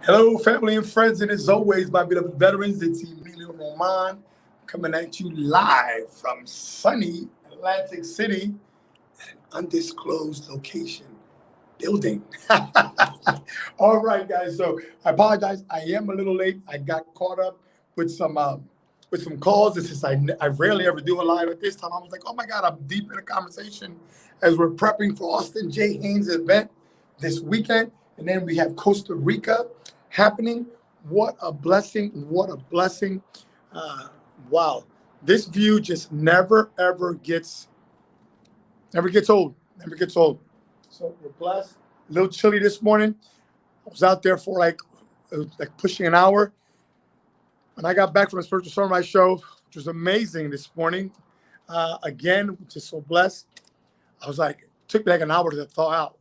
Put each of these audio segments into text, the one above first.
Hello, family and friends, and as always, my beloved veterans, it's Emilio Roman coming at you live from sunny Atlantic City, undisclosed location building. All right, guys. So I apologize. I am a little late. I got caught up with some calls. This is I rarely ever do a live at this time. I was like, oh my god, I'm deep in a conversation as we're prepping for Austin J. Haynes' event this weekend, and then we have Costa Rica happening. What a blessing! What a blessing! Uh, wow, this view just never gets old. Never gets old. So we're blessed. A little chilly this morning. I was out there for like pushing an hour. When I got back from the Spiritual Sunrise show, which was amazing this morning, again, just so blessed. I was like, it took me like an hour to thaw out.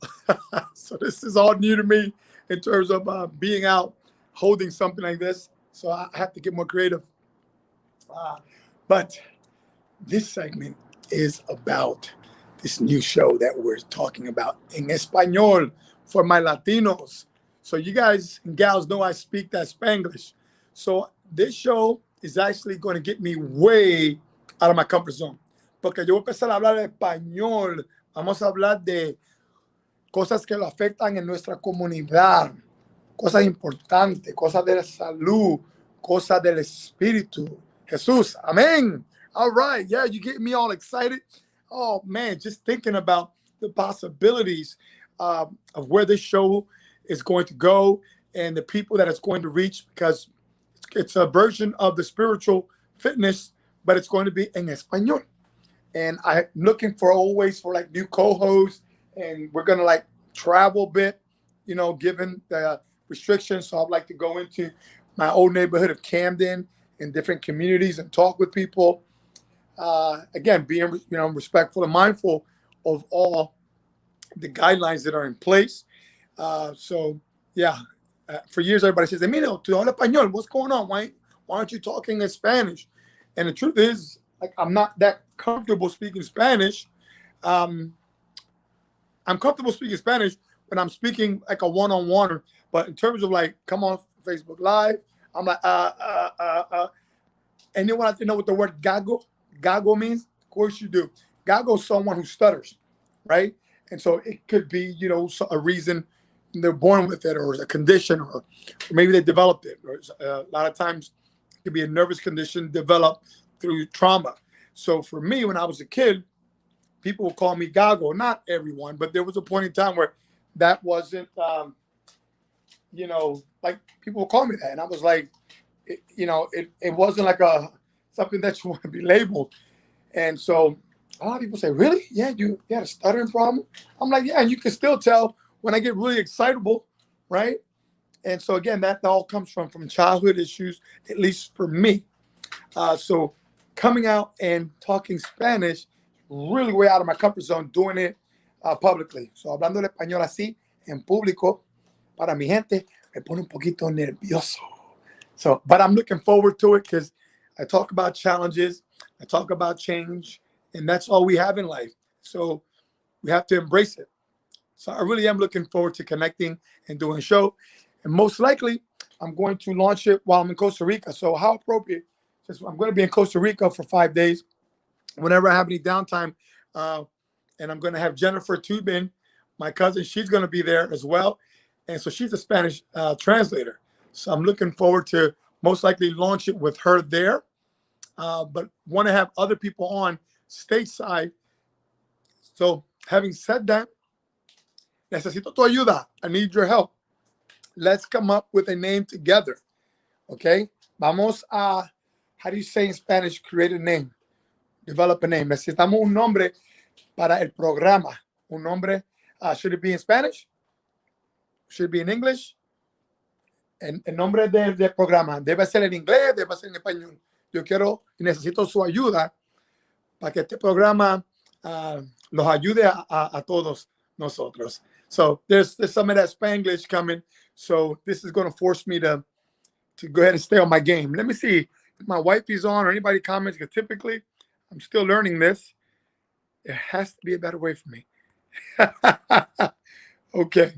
So this is all new to me in terms of being out, holding something like this. So I have to get more creative. But this segment is about this new show that we're talking about in Espanol for my Latinos. So you guys and gals know I speak that Spanglish. So this show is actually going to get me way out of my comfort zone. Porque yo voy a empezar a hablar español. Vamos a hablar de cosas que lo afectan en nuestra comunidad, cosas importantes, cosas de la salud, cosas del espíritu. Jesús, amén. All right, yeah, you get me all excited. Oh man, just thinking about the possibilities of where this show is going to go and the people that it's going to reach, because it's a version of the spiritual fitness, but it's going to be in español. And I'm looking for always for like new co-hosts, and we're gonna like travel a bit, given the restrictions. So I'd like to go into my old neighborhood of Camden and different communities and talk with people. Again, being respectful and mindful of all the guidelines that are in place. So yeah, for years everybody says, "Emilio, tu habla español? What's going on? Why aren't you talking in Spanish?" And the truth is, like, I'm not that comfortable speaking Spanish. Um, I'm comfortable speaking Spanish when I'm speaking like a one-on-one. But in terms of like, come on Facebook Live, I'm like, anyone have to know what the word gago means? Of course you do. Gago is someone who stutters, right? And so it could be, a reason they're born with it, or a condition, or maybe they developed it. Or a lot of times it could be a nervous condition developed through trauma. So for me, when I was a kid, people would call me Gago. Not everyone, but there was a point in time where that wasn't, like people would call me that, and I was like, it wasn't like something that you want to be labeled. And so a lot of people say, "Really? Yeah, you had a stuttering problem?" I'm like, "Yeah," and you can still tell when I get really excitable, right? And so again, that all comes from childhood issues, at least for me. So coming out and talking Spanish, really way out of my comfort zone, doing it publicly. So hablando el español así en público para mi gente me pone un poquito nervioso. So, but I'm looking forward to it because I talk about challenges, I talk about change, and that's all we have in life. So we have to embrace it. So I really am looking forward to connecting and doing a show. And most likely, I'm going to launch it while I'm in Costa Rica. So how appropriate, since I'm going to be in Costa Rica for 5 days, whenever I have any downtime, uh, and I'm going to have Jennifer Tubin, my cousin, she's going to be there as well. And so she's a Spanish translator. So I'm looking forward to most likely launch it with her there. But want to have other people on stateside. So having said that, necesito tu ayuda. I need your help. Let's come up with a name together. Okay? Vamos a, how do you say in Spanish, create a name? Develop a name. Necesitamos un nombre para el programa. Un nombre. Should it be in Spanish? Should it be in English? El nombre del programa debe ser en inglés, debe ser en español. Yo quiero y necesito su ayuda para que este programa nos ayude a todos nosotros. So there's some of that Spanglish coming. So this is going to force me to go ahead and stay on my game. Let me see if my wifey's on or anybody comments, because typically I'm still learning this. There has to be a better way for me. Okay.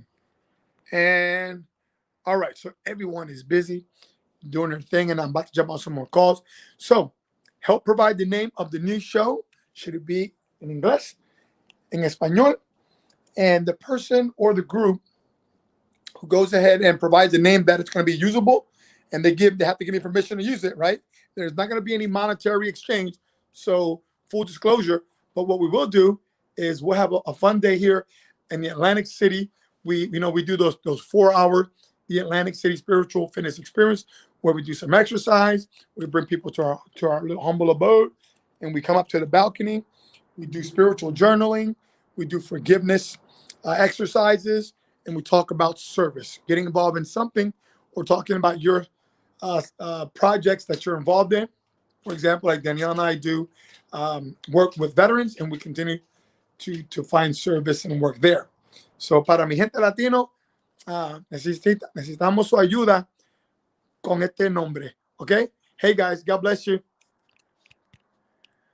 And All right, so everyone is busy doing their thing, and I'm about to jump on some more calls. So, help provide the name of the new show. Should it be in English, en español? And the person or the group who goes ahead and provides a name that it's going to be usable, and they have to give me permission to use it, right? There's not going to be any monetary exchange, so full disclosure. But what we will do is we'll have a fun day here in the Atlantic City. We do those 4 hour the Atlantic City Spiritual Fitness Experience, where we do some exercise. We bring people to our little humble abode, and we come up to the balcony. We do spiritual journaling. We do forgiveness exercises, and we talk about service, getting involved in something, or talking about your projects that you're involved in. For example, like Danielle and I do work with veterans, and we continue to find service and work there. So para mi gente latino, necesitamos su ayuda con este nombre. Okay? Hey guys, God bless you.